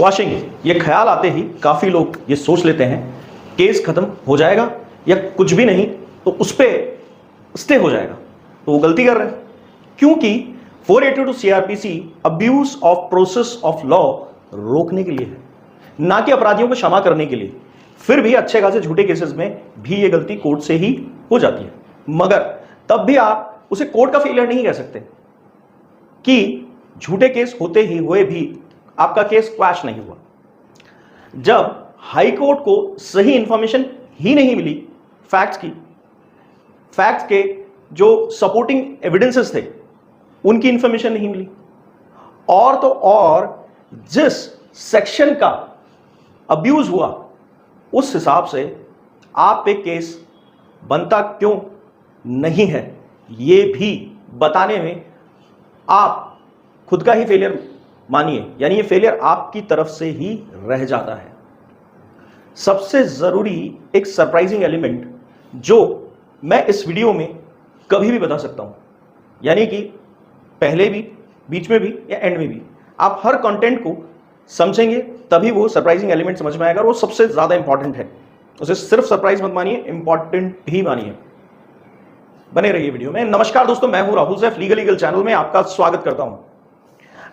क्वॉशिंग, ये ख्याल आते ही काफी लोग ये सोच लेते हैं केस खत्म हो जाएगा या कुछ भी नहीं तो उस पर स्टे हो जाएगा, तो वो गलती कर रहे हैं। क्योंकि 482 CrPC abuse of process of law रोकने के लिए है, ना कि अपराधियों को क्षमा करने के लिए। फिर भी अच्छे खासे झूठे केसेस में भी ये गलती कोर्ट से ही हो जाती है, मगर तब भी आप उसे कोर्ट का फेलियर नहीं कह सकते कि झूठे केस होते ही हुए भी आपका केस क्वैश नहीं हुआ। जब हाई कोर्ट को सही इंफॉर्मेशन ही नहीं मिली फैक्ट्स की, फैक्ट्स के जो सपोर्टिंग एविडेंसेस थे उनकी इंफॉर्मेशन नहीं मिली, और तो और जिस सेक्शन का अब्यूज हुआ उस हिसाब से आप पे केस बनता क्यों नहीं है, ये भी बताने में आप खुद का ही फेलियर मानिए, यानी ये फेलियर आपकी तरफ से ही रह जाता है। सबसे जरूरी एक सरप्राइजिंग एलिमेंट जो मैं इस वीडियो में कभी भी बता सकता हूं, यानी कि पहले भी, बीच में भी या एंड में भी, आप हर कंटेंट को समझेंगे तभी वो सरप्राइजिंग एलिमेंट समझ में आएगा, और वो सबसे ज्यादा इंपॉर्टेंट है। उसे सिर्फ सरप्राइज मत मानिए, इंपॉर्टेंट ही मानिए। बने रहिए वीडियो में। नमस्कार दोस्तों, मैं हूं राहुल सैफ, लीगल चैनल में आपका स्वागत करता हूं।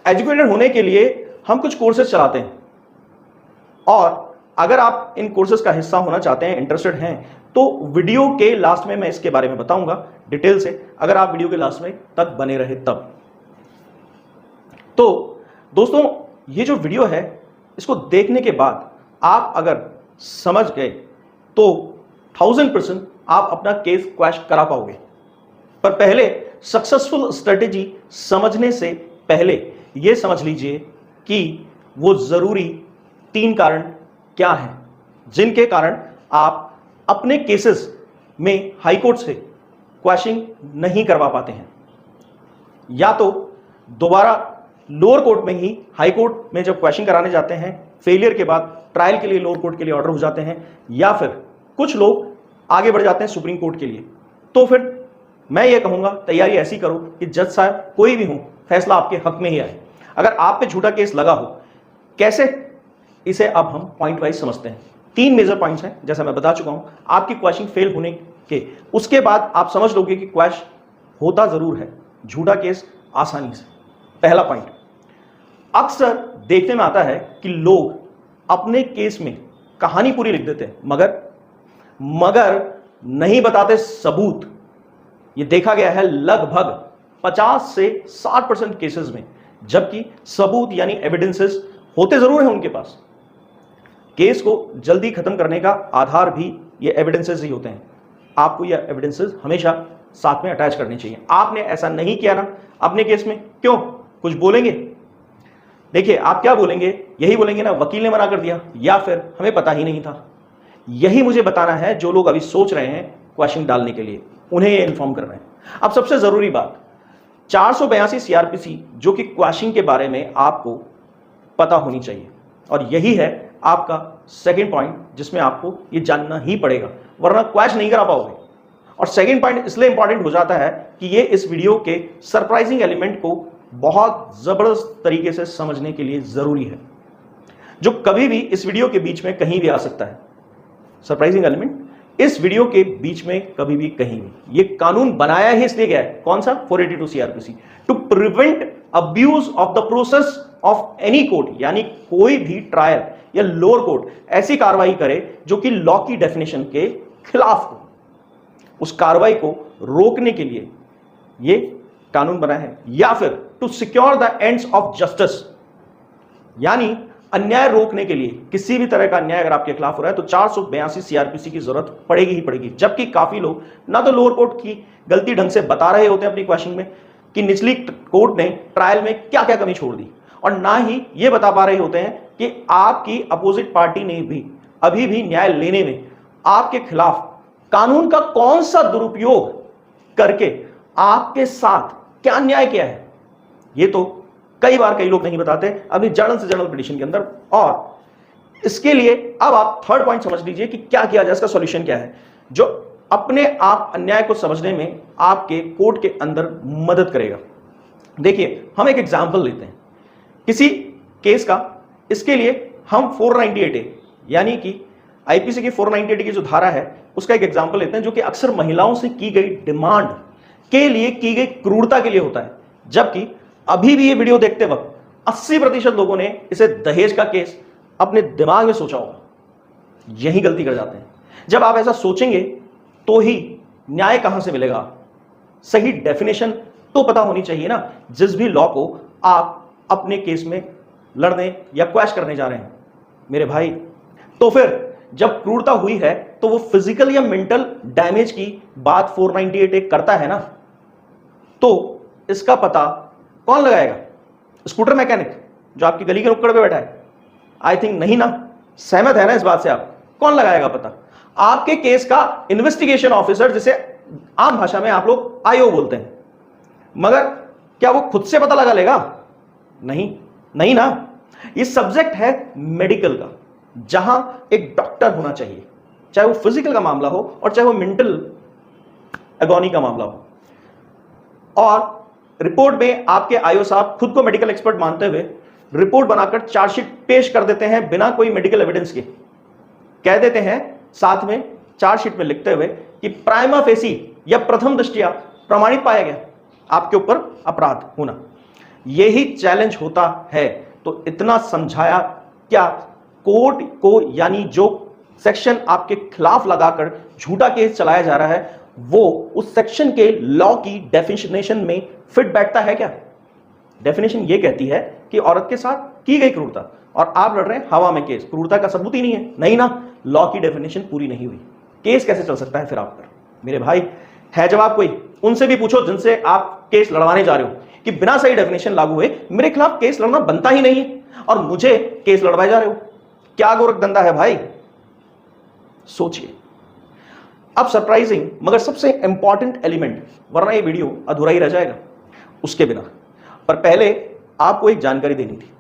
एजुकेटेड होने के लिए हम कुछ कोर्सेज चलाते हैं, और अगर आप इन कोर्सेज का हिस्सा होना चाहते हैं, इंटरेस्टेड हैं, तो वीडियो के लास्ट में मैं इसके बारे में बताऊंगा डिटेल से, अगर आप वीडियो के लास्ट में तक बने रहे तब। तो दोस्तों, ये जो वीडियो है इसको देखने के बाद आप अगर समझ गए तो 1000% आप अपना केस क्वैश करा पाओगे। पर पहले सक्सेसफुल स्ट्रेटेजी समझने से पहले यह समझ लीजिए कि वो जरूरी 3 कारण क्या हैं जिनके कारण आप अपने केसेस में हाई कोर्ट से क्वैशिंग नहीं करवा पाते हैं, या तो दोबारा लोअर कोर्ट में ही हाई कोर्ट में जब क्वैशिंग कराने जाते हैं, फेलियर के बाद ट्रायल के लिए लोअर कोर्ट के लिए ऑर्डर हो जाते हैं, या फिर कुछ लोग आगे बढ़ जाते हैं सुप्रीम कोर्ट के लिए। तो फिर मैं ये कहूंगा, तैयारी ऐसी करो कि जज साहब कोई भी हो, फैसला आपके हक में ही आए। अगर आप पे झूठा केस लगा हो, कैसे, इसे अब हम पॉइंट वाइज समझते हैं। 3 मेजर पॉइंट्स हैं, जैसा मैं बता चुका हूं आपकी क्वैशिंग फेल होने के, उसके बाद आप समझ लोगे कि क्वैश होता जरूर है झूठा केस आसानी से। पहला पॉइंट, अक्सर देखने में आता है कि लोग अपने केस में कहानी पूरी लिख देते हैं, मगर नहीं बताते सबूत। यह देखा गया है लगभग 50 से 60% केसेस में, जबकि सबूत यानी एविडेंसेस होते जरूर हैं उनके पास। केस को जल्दी खत्म करने का आधार भी ये एविडेंसेस ही होते हैं। आपको ये एविडेंसेस हमेशा साथ में अटैच करनी चाहिए। आपने ऐसा नहीं किया ना अपने केस में, क्यों, कुछ बोलेंगे? देखिए, आप क्या बोलेंगे, यही बोलेंगे ना, वकील ने मना कर दिया, या फिर हमें पता ही नहीं था। यही मुझे बताना है जो लोग अभी सोच रहे हैं क्वेश्चन डालने के लिए, उन्हें ये इन्फॉर्म कर रहे हैं। अब सबसे जरूरी बात, 482 सीआरपीसी जो कि क्वैशिंग के बारे में आपको पता होनी चाहिए, और यही है आपका सेकंड पॉइंट जिसमें आपको ये जानना ही पड़ेगा, वरना क्वैश नहीं करा पाओगे। और सेकंड पॉइंट इसलिए इंपॉर्टेंट हो जाता है कि ये इस वीडियो के सरप्राइजिंग एलिमेंट को बहुत जबरदस्त तरीके से समझने के लिए जरूरी है, जो कभी भी इस वीडियो के बीच में कहीं भी आ सकता है। सरप्राइजिंग एलिमेंट इस वीडियो के बीच में कभी भी कहीं भी। ये कानून बनाया ही इसलिए गया है, कौन सा, 482 CrPC, to prevent abuse of the process of any court, यानी कोई भी ट्रायल या लोअर कोर्ट ऐसी कार्रवाई करे जो कि लॉ की डेफिनेशन के खिलाफ हो। उस कार्रवाई को रोकने के लिए ये कानून बना है, या फिर to secure the ends of justice, यानी अन्याय रोकने के लिए। किसी भी तरह का अन्याय अगर आपके खिलाफ हो रहा है तो 482 सीआरपीसी की जरूरत पड़ेगी ही पड़ेगी। जबकि काफी लोग ना तो लोअर कोर्ट की गलती ढंग से बता रहे होते हैं अपनी क्वेश्चन में कि निचली कोर्ट ने ट्रायल में क्या क्या कमी छोड़ दी, और ना ही ये बता पा रहे होते हैं कि आपकी अपोजिट पार्टी ने भी अभी भी न्याय लेने में आपके खिलाफ कानून का कौन सा दुरुपयोग करके आपके साथ क्या अन्याय किया है। ये तो कई बार कई लोग नहीं बताते अपनी जर्नल से जर्नल पिटीशन के अंदर। और इसके लिए अब आप थर्ड पॉइंट समझ लीजिए कि क्या किया जाए, इसका सॉल्यूशन क्या है जो अपने आप अन्याय को समझने में आपके कोर्ट के अंदर मदद करेगा। देखिए, हम एक एग्जांपल लेते हैं किसी केस का इसके लिए हम 498A यानी कि आईपीसी की 498 की जो धारा है उसका एक एग्जांपल लेते हैं, जो कि अक्सर महिलाओं से की गई डिमांड के लिए की गई क्रूरता के लिए होता है। जबकि अभी भी ये वीडियो देखते वक्त 80% लोगों ने इसे दहेज का केस अपने दिमाग में सोचा होगा। यही गलती कर जाते हैं। जब आप ऐसा सोचेंगे तो ही न्याय कहां से मिलेगा? सही डेफिनेशन तो पता होनी चाहिए ना, जिस भी लॉ को आप अपने केस में लड़ने या क्वैश करने जा रहे हैं मेरे भाई। तो फिर जब क्रूरता हुई है तो वो फिजिकल या मेंटल डैमेज की बात 498 करता है ना, तो इसका पता कौन लगाएगा? स्कूटर मैकेनिक जो आपकी गली के नुक्कड़ पे बैठा है? आई थिंक नहीं ना। सहमत है ना इस बात से आप? कौन लगाएगा पता? आपके केस का इन्वेस्टिगेशन ऑफिसर, जिसे आम भाषा में आप लोग आईओ बोलते हैं। मगर क्या वो खुद से पता लगा लेगा? नहीं ना। ये सब्जेक्ट है मेडिकल का, जहां एक डॉक्टर होना चाहिए, चाहे वो फिजिकल का मामला हो और चाहे वो मेंटल एगोनी का मामला हो। और रिपोर्ट में आपके आईओ साहब खुद को मेडिकल एक्सपर्ट मानते हुए रिपोर्ट बनाकर चार्जशीट पेश कर देते हैं बिना कोई मेडिकल एविडेंस के। कह देते हैं साथ में चार्जशीट में लिखते हुए कि प्राइमा फेसी या प्रथम दृष्टया प्रमाणित पाया गया आपके ऊपर अपराध होना। यही चैलेंज होता है। तो इतना समझाया क्या कोर्ट को, यानी जो सेक्शन आपके खिलाफ लगाकर झूठा केस चलाया जा रहा है वो उस सेक्शन के लॉ की डेफिनेशन में फिट बैठता है क्या? डेफिनेशन ये कहती है कि औरत के साथ की गई क्रूरता, और आप लड़ रहे हैं हवा में केस। क्रूरता का सबूत ही नहीं है। नहीं ना, लॉ की डेफिनेशन पूरी नहीं हुई, केस कैसे चल सकता है फिर आप पर? मेरे भाई है जवाब कोई? उनसे भी पूछो जिनसे आप केस लड़वाने जा रहे हो कि बिना सही डेफिनेशन लागू हुए मेरे खिलाफ केस लड़ना बनता ही नहीं है और मुझे केस लड़वाए जा रहे हो। क्या गोरख धंधा है भाई? सोचिए। अब सरप्राइजिंग मगर सबसे इंपॉर्टेंट एलिमेंट, वरना ये वीडियो अधूरा ही रह जाएगा उसके बिना। पर पहले आपको एक जानकारी देनी थी।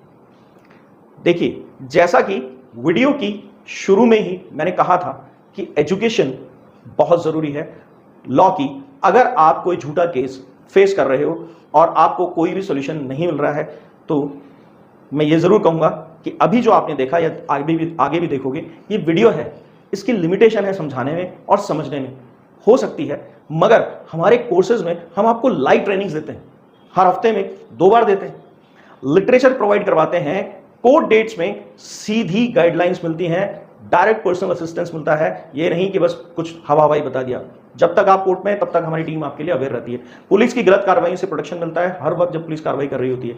देखिए, जैसा कि वीडियो की शुरू में ही मैंने कहा था कि एजुकेशन बहुत जरूरी है लॉ की। अगर आप कोई झूठा केस फेस कर रहे हो और आपको कोई भी सॉल्यूशन नहीं मिल रहा है, तो मैं ये जरूर कहूंगा कि अभी जो आपने देखा या आगे भी देखोगे, ये वीडियो है, इसकी लिमिटेशन है समझाने में और समझने में। हो सकती है, मगर हमारे कोर्सेज में हम आपको लाइव ट्रेनिंग्स देते हैं, हर हफ्ते में 2 बार देते हैं, लिटरेचर प्रोवाइड करवाते हैं, कोर्ट डेट्स में सीधी गाइडलाइंस मिलती हैं, डायरेक्ट पर्सनल असिस्टेंस मिलता है। ये नहीं कि बस कुछ हवा हवाई बता दिया। जब तक आप कोर्ट में, तब तक हमारी टीम आपके लिए अवेयर रहती है। पुलिस की गलत कार्रवाई से प्रोटेक्शन मिलता है हर वक्त जब पुलिस कार्रवाई कर रही होती है।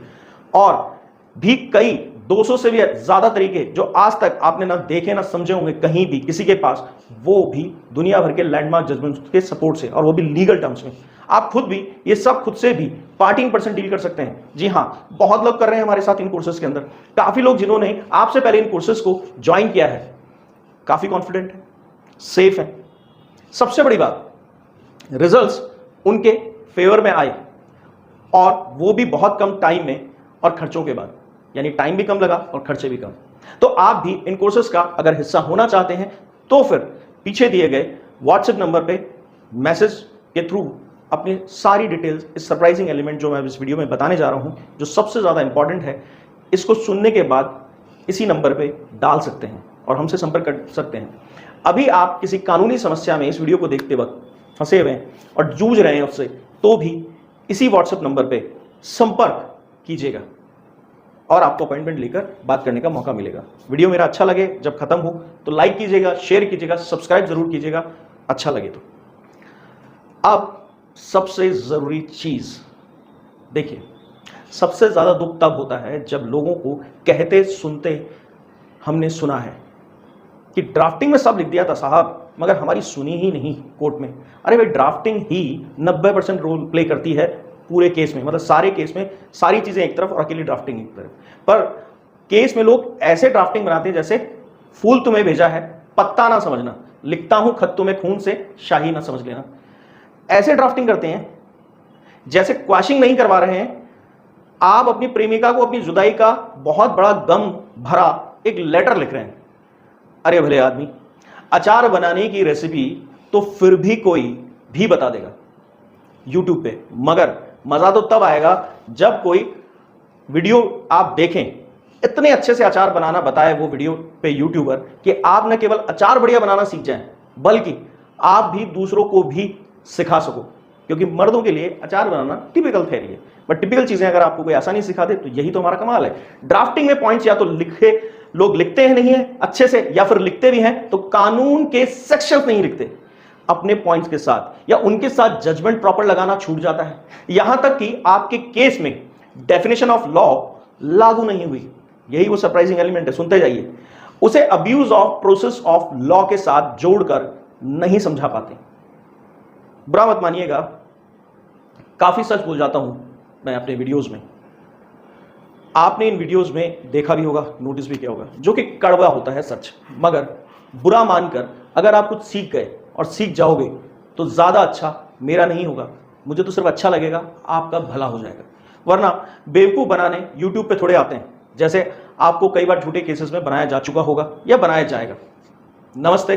और भी कई 200 से भी ज्यादा तरीके जो आज तक आपने ना देखे ना समझे होंगे कहीं भी किसी के पास, वो भी दुनिया भर के लैंडमार्क जजमेंट के सपोर्ट से, और वो भी लीगल टर्म्स में। आप खुद भी ये सब खुद से भी 14% डील कर सकते हैं। जी हाँ, बहुत लोग कर रहे हैं हमारे साथ इन कोर्सेज के अंदर। काफी लोग जिन्होंने आपसे पहले इन कोर्सेज को ज्वाइन किया है, काफी कॉन्फिडेंट है, सेफ है। सबसे बड़ी बात, रिजल्ट्स उनके फेवर में आए, और वो भी बहुत कम टाइम में और खर्चों के बाद, यानी टाइम भी कम लगा और खर्चे भी कम। तो आप भी इन कोर्सेज का अगर हिस्सा होना चाहते हैं तो फिर पीछे दिए गए व्हाट्सएप नंबर पे मैसेज के थ्रू अपनी सारी डिटेल्स, इस सरप्राइजिंग एलिमेंट जो मैं इस वीडियो में बताने जा रहा हूं, जो सबसे ज्यादा इंपॉर्टेंट है, इसको सुनने के बाद इसी नंबर पे डाल सकते हैं और हमसे संपर्क कर सकते हैं। अभी आप किसी कानूनी समस्या में इस वीडियो को देखते वक्त फंसे हुए हैं और जूझ रहे हैं उससे, तो भी इसी व्हाट्सएप नंबर पे संपर्क कीजिएगा और आपको अपॉइंटमेंट लेकर बात करने का मौका मिलेगा। वीडियो मेरा अच्छा लगे जब खत्म हो तो लाइक कीजिएगा, शेयर कीजिएगा, सब्सक्राइब जरूर कीजिएगा अच्छा लगे तो। अब सबसे जरूरी चीज देखिए, सबसे ज्यादा दुख तब होता है जब लोगों को कहते सुनते हमने सुना है कि ड्राफ्टिंग में सब लिख दिया था साहब, मगर हमारी सुनी ही नहीं कोर्ट में। अरे भाई, ड्राफ्टिंग ही 90% रोल प्ले करती है पूरे केस में, मतलब सारे केस में सारी चीजें एक तरफ और अकेली ड्राफ्टिंग एक तरफ। पर केस में लोग ऐसे ड्राफ्टिंग बनाते हैं जैसे फूल तुम्हें भेजा है, पत्ता ना समझना, लिखता हूं खत तुम्हें खून से, शाही ना समझ लेना। ऐसे ड्राफ्टिंग करते हैं जैसे क्वैशिंग नहीं करवा रहे हैं, आप अपनी प्रेमिका को अपनी जुदाई का बहुत बड़ा गम भरा एक लेटर लिख रहे हैं। अरे भले आदमी, अचार बनाने की रेसिपी तो फिर भी कोई भी बता देगा यूट्यूब पे, मगर मजा तो तब आएगा जब कोई वीडियो आप देखें इतने अच्छे से अचार बनाना बताए वो वीडियो पे यूट्यूबर कि आप न केवल अचार बढ़िया बनाना सीख जाएं, बल्कि आप भी दूसरों को भी सिखा सको। क्योंकि मर्दों के लिए अचार बनाना टिपिकल थ्योरी है, बट टिपिकल चीजें अगर आपको कोई आसानी सिखा दे तो यही तो हमारा कमाल है। ड्राफ्टिंग में पॉइंट्स या तो लिखे लोग लिखते हैं नहीं है अच्छे से, या फिर लिखते भी हैं तो कानून के सेक्शंस नहीं लिखते अपने पॉइंट्स के साथ, या उनके साथ जजमेंट प्रॉपर लगाना छूट जाता है। यहां तक कि आपके केस में डेफिनेशन ऑफ लॉ लागू नहीं हुई। यही वो सरप्राइजिंग एलिमेंट है, सुनते जाइए। उसे abuse of process of law के साथ जोड़कर नहीं समझा पाते। बुरा मत मानिएगा, काफी सच बोल जाता हूं मैं अपने वीडियोस में। आपने इन वीडियोस में देखा भी होगा, नोटिस भी किया होगा, जो कि कड़वा होता है सच, मगर बुरा मानकर अगर आप कुछ सीख गए और सीख जाओगे तो ज्यादा अच्छा मेरा नहीं होगा, मुझे तो सिर्फ अच्छा लगेगा, आपका भला हो जाएगा। वरना बेवकूफ बनाने यूट्यूब पे थोड़े आते हैं, जैसे आपको कई बार झूठे केसेस में बनाया जा चुका होगा या बनाया जाएगा। नमस्ते।